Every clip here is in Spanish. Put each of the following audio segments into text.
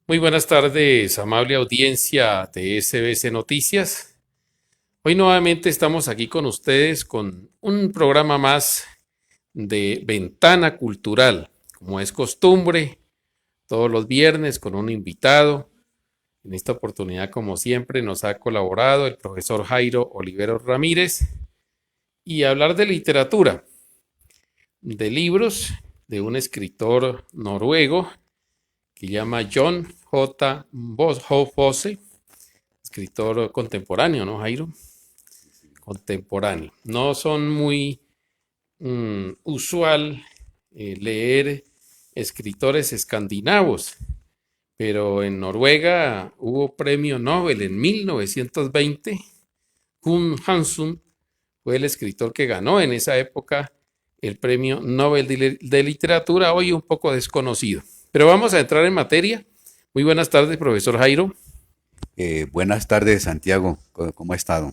Muy buenas tardes, amable audiencia de SBC Noticias. Hoy nuevamente estamos aquí con ustedes con un programa más de Ventana Cultural, como es costumbre, todos los viernes con un invitado. En esta oportunidad, como siempre, nos ha colaborado el profesor Jairo Oliveros Ramírez y hablar de literatura, de libros de un escritor noruego que llama John J. Fosse, escritor contemporáneo, ¿no, Jairo? Contemporáneo. No son muy usual leer escritores escandinavos, pero en Noruega hubo premio Nobel en 1920. Kun Hansson fue el escritor que ganó en esa época el premio Nobel de Literatura, hoy un poco desconocido. Pero vamos a entrar en materia. Muy buenas tardes, profesor Jairo. Buenas tardes, Santiago. ¿Cómo ha estado?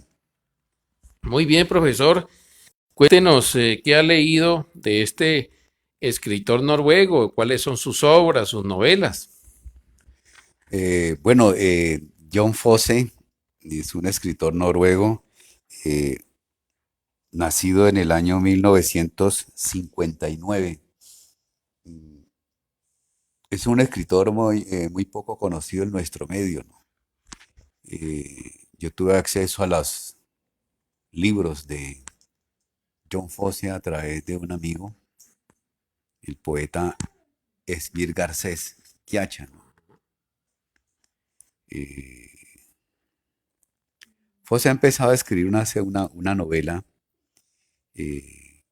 Muy bien, profesor. Cuéntenos qué ha leído de este escritor noruego, cuáles son sus obras, sus novelas. Bueno, John Fosse es un escritor noruego, eh, nacido en el año 1959. Mm, Es un escritor muy poco conocido en nuestro medio, ¿no? Yo tuve acceso a los libros de John Fosse a través de un amigo, el poeta Esmir Garcés Quiacha, ¿no? Eh, Fosse ha empezado a escribir una novela eh,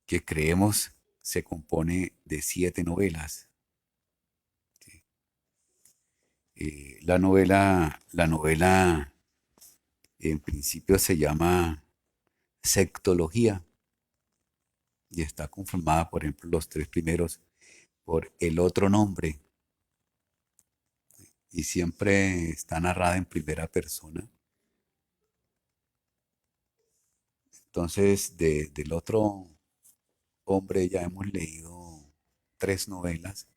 que creemos se compone de 7 novelas. La novela en principio se llama Sectología y está conformada, por ejemplo, los 3 primeros por el otro nombre y siempre está narrada en primera persona. Entonces, del otro hombre ya hemos leído 3 novelas.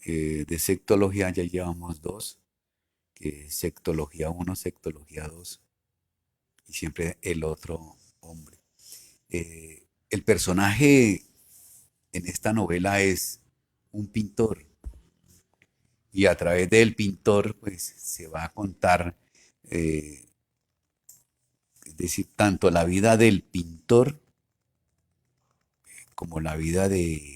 De sectología ya llevamos 2, que es sectología uno, sectología 2 y siempre el otro hombre. El personaje en esta novela es un pintor y a través del pintor pues se va a contar, eh, es decir, tanto la vida del pintor como la vida de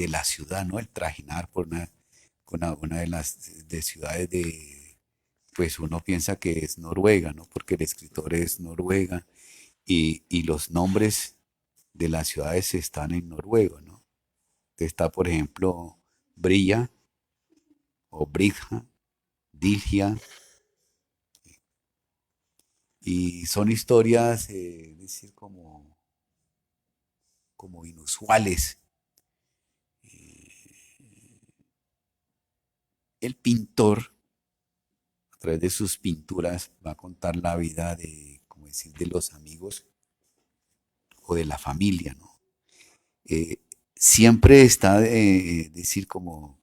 la ciudad, ¿no? El trajinar por una de las ciudades pues uno piensa que es Noruega, ¿no? Porque el escritor es Noruega y los nombres de las ciudades están en noruego, ¿no? Está, por ejemplo, Brilla o Brija, Dilgia, y son historias, es decir, como inusuales. El pintor, a través de sus pinturas, va a contar la vida de, como decir, de los amigos o de la familia, ¿no? Eh, Siempre está, decir, como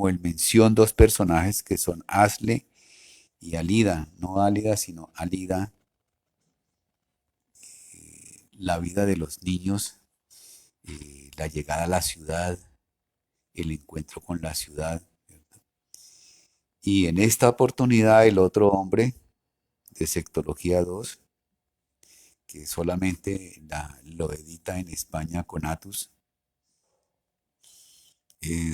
en mención 2 personajes que son Asle y Alida, no Álida, sino Alida, la vida de los niños, la llegada a la ciudad, el encuentro con la ciudad. Y en esta oportunidad el otro hombre de Sectología 2, que solamente lo edita en España con Atus,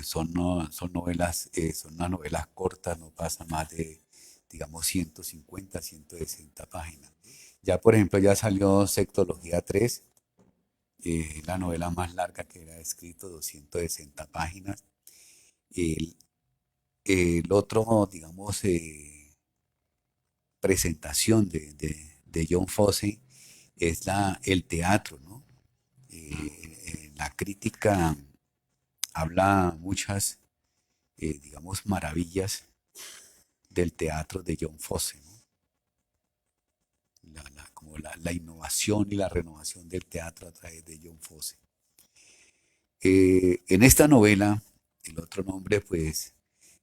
son novelas, son unas novelas cortas, no pasa más de, digamos, 150, 160 páginas. Ya, por ejemplo, ya salió Sectología 3, la novela más larga que era escrito, 260 páginas. El, el otro, digamos, presentación de John Fosse es el teatro, ¿no? La crítica habla muchas, digamos, maravillas del teatro de John Fosse, ¿no? Como la innovación y la renovación del teatro a través de John Fosse. En esta novela, el otro nombre, pues,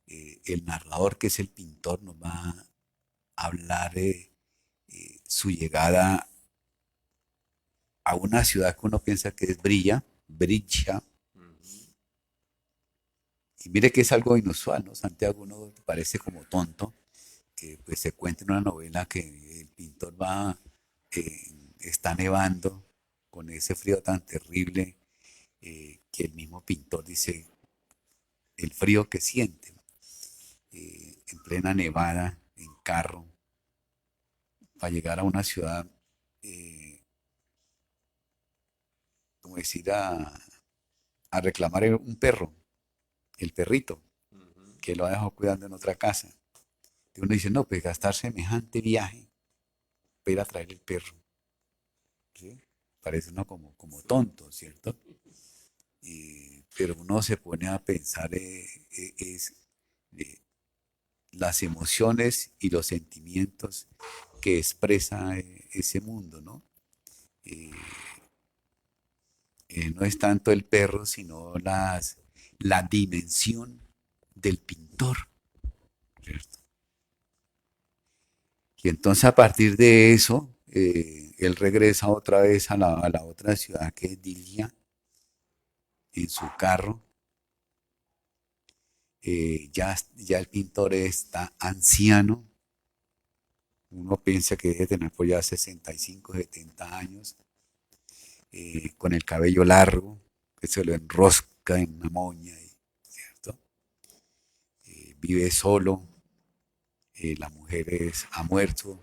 el narrador, que es el pintor, nos va a hablar su llegada a una ciudad que uno piensa que es Brilla, y mire que es algo inusual, ¿no? Santiago, uno parece como tonto, que pues se cuenta en una novela que el pintor va, está nevando con ese frío tan terrible, que el mismo pintor dice el frío que siente, ¿no? En plena nevada, en carro, para llegar a una ciudad, eh, como decir, a reclamar un perro, el perrito, que lo ha dejado cuidando en otra casa. Y uno dice, no, pues gastar semejante viaje para ir a traer el perro. ¿Sí? Parece uno como tonto, ¿cierto? Pero uno se pone a pensar eh, las emociones y los sentimientos que expresa ese mundo, ¿no? Eh, no es tanto el perro, sino la dimensión del pintor, ¿cierto? Y entonces a partir de eso, él regresa otra vez a la otra ciudad que es Dilia, en su carro. Ya el pintor está anciano, uno piensa que debe tener pues ya 65, 70 años, con el cabello largo, que se lo enrosca en una moña, ¿cierto? Vive solo, la mujer ha muerto,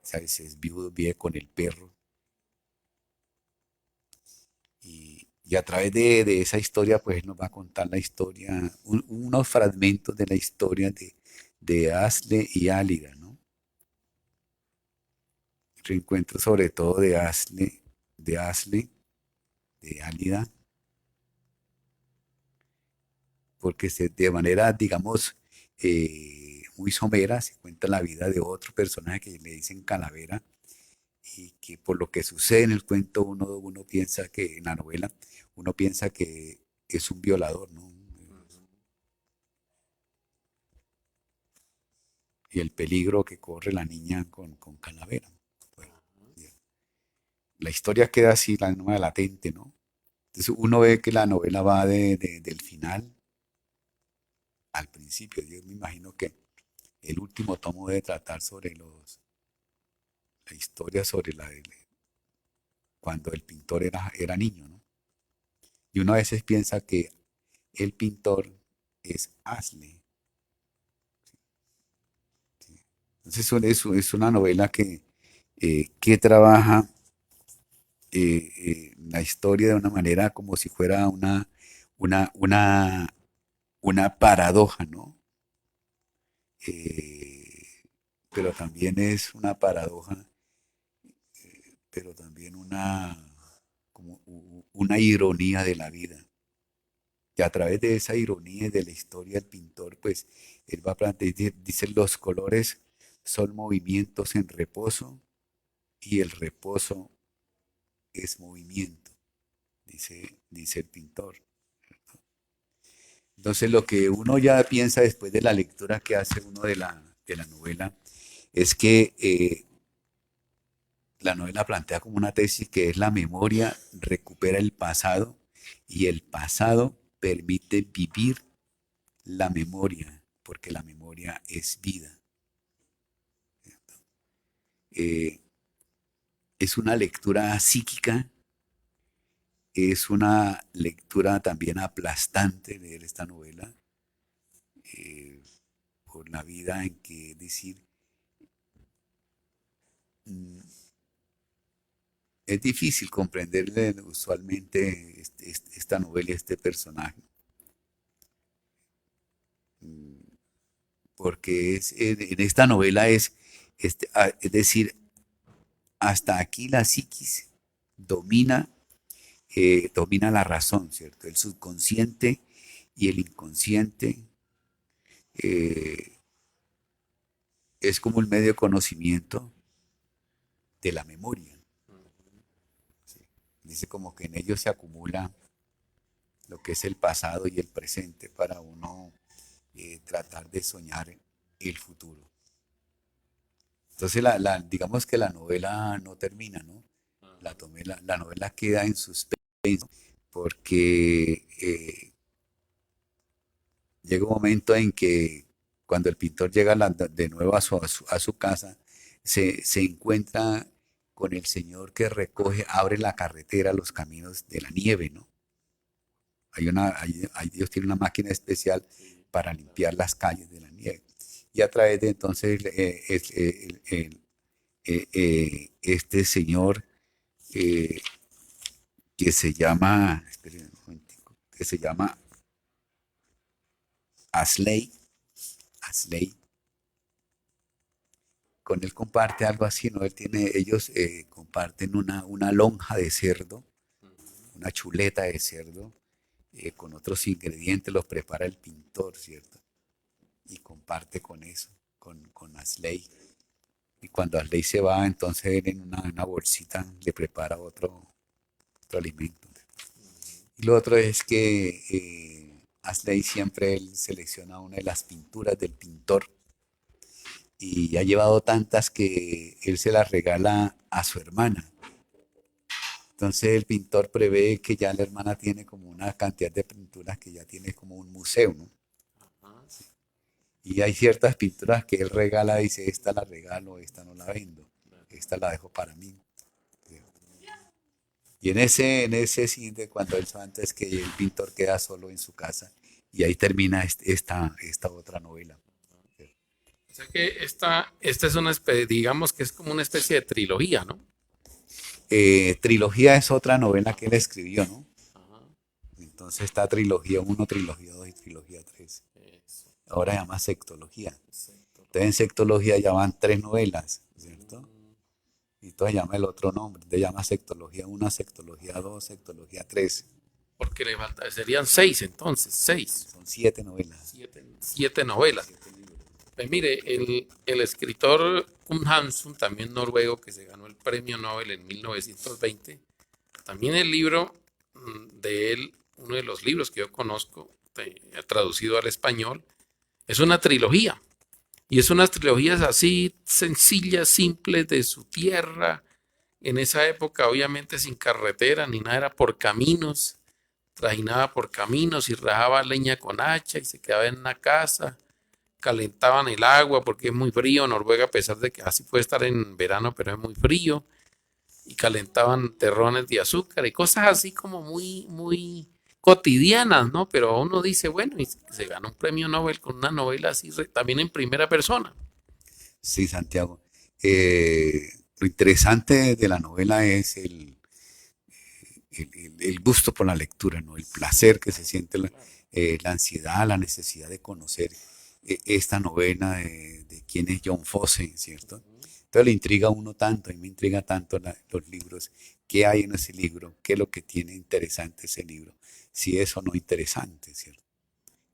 ¿sabes? Es viudo, vive con el perro. Y a través de esa historia, pues él nos va a contar la historia, unos fragmentos de la historia de Asle y Álida, ¿no? Reencuentro sobre todo de Asle, de Álida, porque de manera, digamos, muy somera se cuenta la vida de otro personaje que le dicen Calavera, y que por lo que sucede en el cuento uno piensa que, en la novela, uno piensa que es un violador, ¿no? Y el peligro que corre la niña con Calavera. Bueno, la historia queda así, la novela latente, ¿no? Entonces uno ve que la novela va del final al principio. Yo me imagino que el último tomo debe tratar sobre la historia sobre cuando el pintor era niño, ¿no? Y uno a veces piensa que el pintor es Asle. Entonces es una novela que trabaja la historia de una manera como si fuera una, una, una paradoja, ¿no? Eh, pero también es una paradoja, pero también como una ironía de la vida. Y a través de esa ironía y de la historia del pintor, pues él va a plantear, dice, los colores son movimientos en reposo y el reposo es movimiento, dice el pintor. Entonces lo que uno ya piensa después de la lectura que hace uno de la novela es que la novela plantea como una tesis que es la memoria recupera el pasado y el pasado permite vivir la memoria, porque la memoria es vida. Eh, es una lectura psíquica, es una lectura también aplastante leer esta novela, eh, por la vida en que, es decir, mm, es difícil comprenderle usualmente esta novela y este personaje, mm, porque en esta novela es decir, hasta aquí la psiquis domina, domina la razón, ¿cierto? El subconsciente y el inconsciente, eh, es como un medio de conocimiento de la memoria. ¿Sí? Dice como que en ellos se acumula lo que es el pasado y el presente para uno tratar de soñar el futuro. Entonces, digamos que la novela no termina, ¿no? La novela queda en suspenso porque llega un momento en que cuando el pintor llega de nuevo a su casa, se encuentra con el señor que recoge, abre la carretera, los caminos de la nieve, ¿no? Dios tiene una máquina especial para limpiar las calles de la nieve. Y a través de entonces este señor eh, que se llama, espérenme un momentico, que se llama Asley, Asley, con él comparte algo así, ¿no? Ellos comparten una lonja de cerdo, una chuleta de cerdo, con otros ingredientes, los prepara el pintor, ¿cierto? Y comparte con eso, con Asley. Y cuando Asley se va, entonces él en una bolsita le prepara otro alimento. Y lo otro es que Asley siempre él selecciona una de las pinturas del pintor y ha llevado tantas que él se las regala a su hermana. Entonces el pintor prevé que ya la hermana tiene como una cantidad de pinturas que ya tiene como un museo, ¿no? Y hay ciertas pinturas que él regala, dice, esta la regalo, esta no la vendo, esta la dejo para mí. Y en ese siguiente, cuando él sabe antes que el pintor queda solo en su casa, y ahí termina esta otra novela. O sea que esta es digamos que es como una especie de trilogía, ¿no? Trilogía es otra novela que él escribió, ¿no? Ajá, Entonces está trilogía uno, trilogía 2 y trilogía 3. eso, Ahora se llama sextología. exacto. Entonces en sextología ya van 3 novelas, ¿cierto? Mm, Y entonces llama el otro nombre. Entonces llama sextología 1, sextología 2, sextología 3. Porque le falta, serían seis entonces, seis, Son 7 novelas. siete novelas. 7 libros. Pues mire, el escritor Kun Hamsun, también noruego, que se ganó el premio Nobel en 1920, también el libro de él, uno de los libros que yo conozco, traducido al español, es una trilogía. Y es unas trilogías así sencillas, simples, de su tierra. En esa época, obviamente, sin carretera ni nada, era por caminos. Trajinaba por caminos y rajaba leña con hacha y se quedaba en una casa. Calentaban el agua porque es muy frío. Noruega, a pesar de que así puede estar en verano, pero es muy frío. Y calentaban terrones de azúcar y cosas así como muy, muy cotidianas, ¿no? Pero uno dice, bueno, y se ganó un premio Nobel con una novela así, también en primera persona. Sí, Santiago. Lo interesante de la novela es el gusto por la lectura, ¿no? El placer que se siente, la ansiedad, la necesidad de conocer esta novela de quién es John Fosse, ¿cierto? Entonces le intriga a uno tanto, a mí me intriga tanto los libros, qué hay en ese libro, qué es lo que tiene interesante ese libro, si es o no interesante, ¿cierto?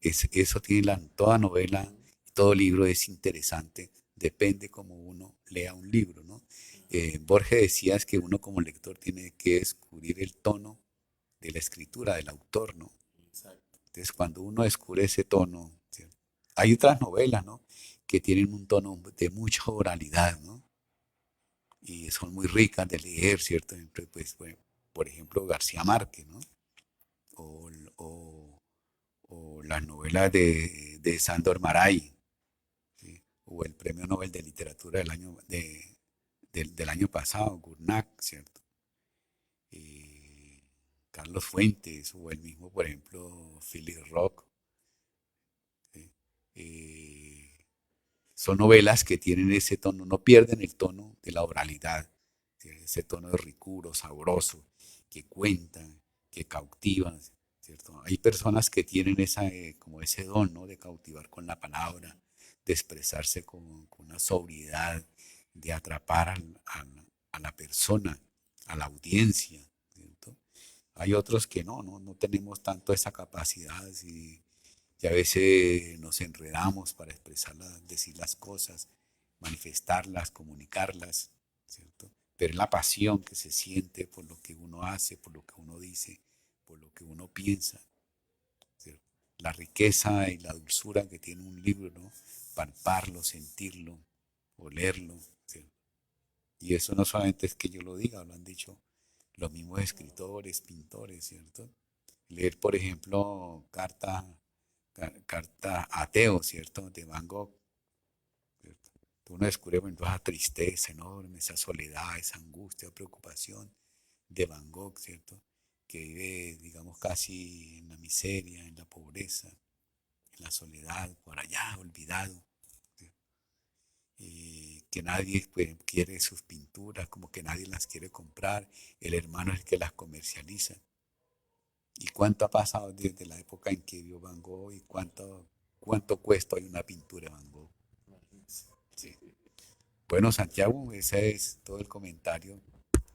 Eso tiene toda novela, todo libro es interesante, depende como uno lea un libro, ¿no? Borges decía es que uno como lector tiene que descubrir el tono de la escritura del autor, ¿no? Entonces cuando uno descubre ese tono, ¿cierto? Hay otras novelas, ¿no? Que tienen un tono de mucha oralidad, ¿no? Y son muy ricas de leer, ¿cierto? Pues, bueno, por ejemplo, García Márquez, ¿no? O, o, o las novelas de Sándor Márai, ¿sí? O el Premio Nobel de Literatura del año pasado, Gurnak, ¿cierto? Carlos Fuentes, o el mismo, por ejemplo, Philip Rock. ¿Sí? Son novelas que tienen ese tono, no pierden el tono de la oralidad, ¿sí? Ese tono de ricuro, sabroso, que cuentan, que cautivan, ¿cierto? Hay personas que tienen como ese don, ¿no? De cautivar con la palabra, de expresarse con una sobriedad, de atrapar a la persona, a la audiencia, ¿cierto? Hay otros que no tenemos tanto esa capacidad y a veces nos enredamos para expresarlas, decir las cosas, manifestarlas, comunicarlas, ¿cierto? Pero es la pasión que se siente por lo que uno hace, por lo que uno dice, por lo que uno piensa, la riqueza y la dulzura que tiene un libro, ¿no? Palparlo, sentirlo, olerlo, ¿cierto? Y eso no solamente es que yo lo diga, lo han dicho los mismos escritores, pintores, ¿cierto? Leer, por ejemplo, carta ateo, ¿cierto? De Van Gogh, ¿cierto? Uno descubre bueno, esa tristeza enorme, esa soledad, esa angustia, preocupación de Van Gogh, ¿cierto? Que vive, digamos, casi en la miseria, en la pobreza, en la soledad, por allá, olvidado, ¿sí? Y que nadie pues, quiere sus pinturas, como que nadie las quiere comprar, el hermano es el que las comercializa. ¿Y cuánto ha pasado desde la época en que vio Van Gogh y cuánto cuesta hoy una pintura de Van Gogh? Sí. Bueno, Santiago, ese es todo el comentario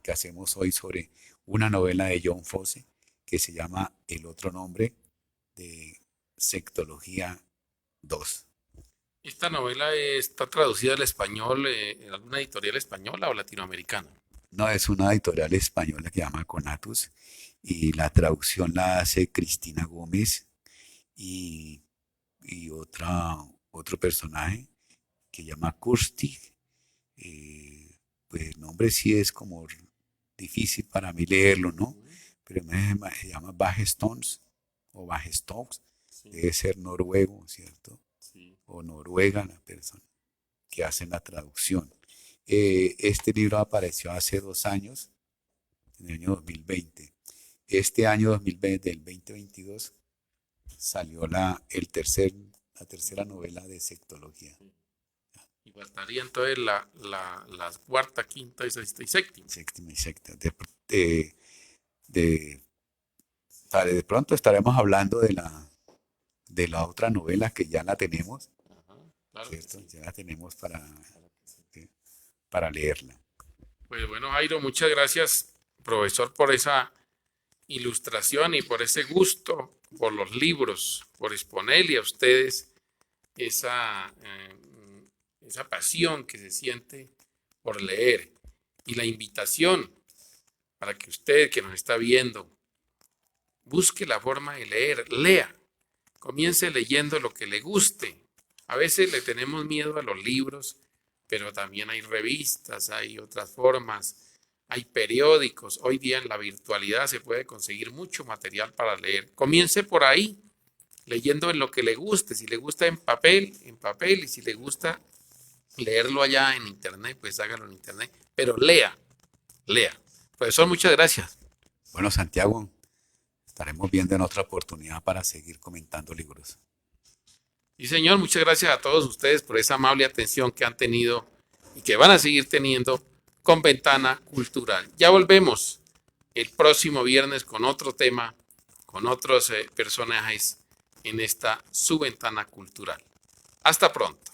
que hacemos hoy sobre una novela de John Fosse que se llama El otro nombre de Sectología 2. ¿Esta novela está traducida al español en alguna editorial española o latinoamericana? No, es una editorial española que se llama Conatus y la traducción la hace Cristina Gómez y, y otro personaje que se llama Kurstig. Pues el nombre sí es como difícil para mí leerlo, ¿no? Pero se llama Bajestons o Bajestocks, Sí, debe ser noruego, ¿cierto? sí. O noruega la persona que hace la traducción. Este libro apareció hace 2 años, en el año 2020. Este año 2020, del 2022, salió la tercera novela de sectología. Y faltaría entonces la cuarta, quinta y sexta y séptima. Séptima y sexta. De, de pronto estaremos hablando de la otra novela que ya la tenemos, Ajá, claro que ¿cierto? sí, Ya la tenemos claro que sí. ¿sí? Para leerla. Pues bueno, Jairo, muchas gracias, profesor, por esa ilustración y por ese gusto por los libros, por exponerle a ustedes esa pasión que se siente por leer y la invitación para que usted que nos está viendo busque la forma de leer, lea, comience leyendo lo que le guste. A veces le tenemos miedo a los libros, pero también hay revistas, hay otras formas, hay periódicos. Hoy día en la virtualidad se puede conseguir mucho material para leer. Comience por ahí, leyendo en lo que le guste. Si le gusta en papel, y si le gusta leerlo allá en internet, pues hágalo en internet. Pero lea, lea. Profesor, muchas gracias. Bueno, Santiago, estaremos viendo en otra oportunidad para seguir comentando libros. Y señor, muchas gracias a todos ustedes por esa amable atención que han tenido y que van a seguir teniendo con Ventana Cultural. Ya volvemos el próximo viernes con otro tema, con otros personajes en esta su Ventana Cultural. Hasta pronto.